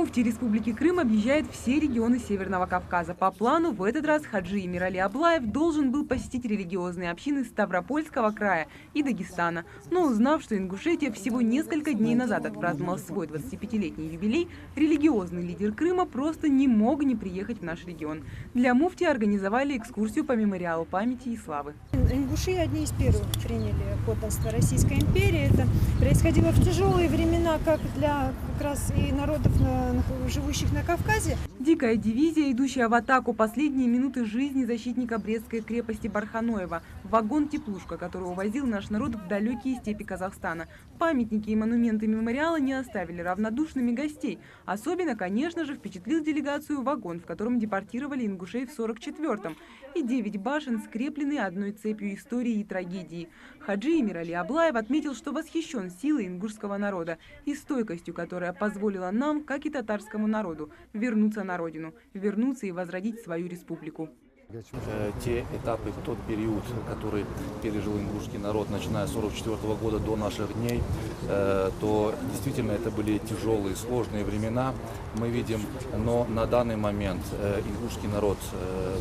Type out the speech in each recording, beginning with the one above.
Муфтий Республики Крым объезжает все регионы Северного Кавказа. По плану в этот раз хаджи Эмирали Аблаев должен был посетить религиозные общины Ставропольского края и Дагестана. Но узнав, что Ингушетия всего несколько дней назад отпраздновала свой 25-летний юбилей, религиозный лидер Крыма просто не мог не приехать в наш регион. Для муфтия организовали экскурсию по мемориалу памяти и славы. Ингуши одни из первых приняли подданство Российской империи. Это происходило в тяжелые времена, как для как раз и народов, живущих на Кавказе. Дикая дивизия, идущая в атаку последние минуты жизни защитника Брестской крепости Барханоева. Вагон-теплушка, который увозил наш народ в далекие степи Казахстана. Памятники и монументы мемориала не оставили равнодушными гостей. Особенно, конечно же, впечатлил делегацию вагон, в котором депортировали ингушей в 44-м. И 9 башен скреплены одной цепью истории и трагедии. Хаджи Эмирали Аблаев отметил, что восхищен силой ингушского народа и стойкостью, которая позволила нам, как и татарскому народу, вернуться на родину, вернуться и возродить свою республику. Те этапы, тот период, который пережил ингушский народ, начиная с 1944 года до наших дней, то действительно это были тяжелые, сложные времена, мы видим, но на данный момент ингушский народ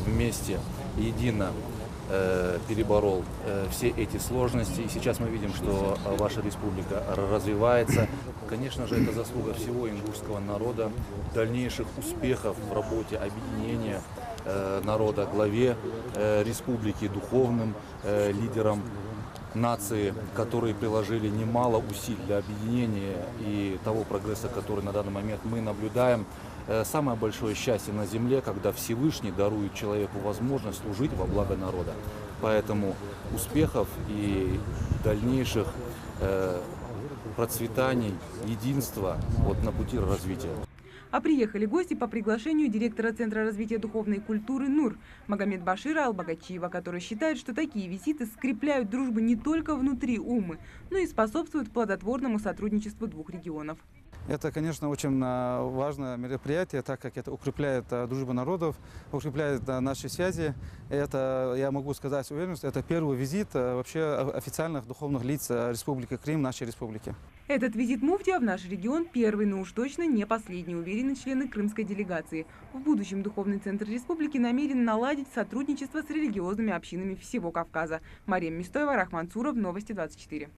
вместе, едино переборол все эти сложности. И сейчас мы видим, что ваша республика развивается. Конечно же, это заслуга всего ингушского народа, дальнейших успехов в работе объединения народа, главе республики, духовным лидерам нации, которые приложили немало усилий для объединения и того прогресса, который на данный момент мы наблюдаем. Самое большое счастье на земле, когда Всевышний дарует человеку возможность служить во благо народа. Поэтому успехов и дальнейших процветаний, единства на пути развития. А приехали гости по приглашению директора Центра развития духовной культуры НУР Магомед-Башира Албагачиева, который считает, что такие визиты скрепляют дружбу не только внутри Умы, но и способствуют плодотворному сотрудничеству двух регионов. Это, конечно, очень важное мероприятие, так как это укрепляет дружбу народов, укрепляет наши связи. Это, я могу сказать с уверенностью, это первый визит вообще официальных духовных лиц Республики Крым, нашей республики. Этот визит муфтия в наш регион первый, но уж точно не последний, уверены члены крымской делегации. В будущем Духовный центр республики намерен наладить сотрудничество с религиозными общинами всего Кавказа. Мария Мистоева, Рахман Цуров, Новости 24.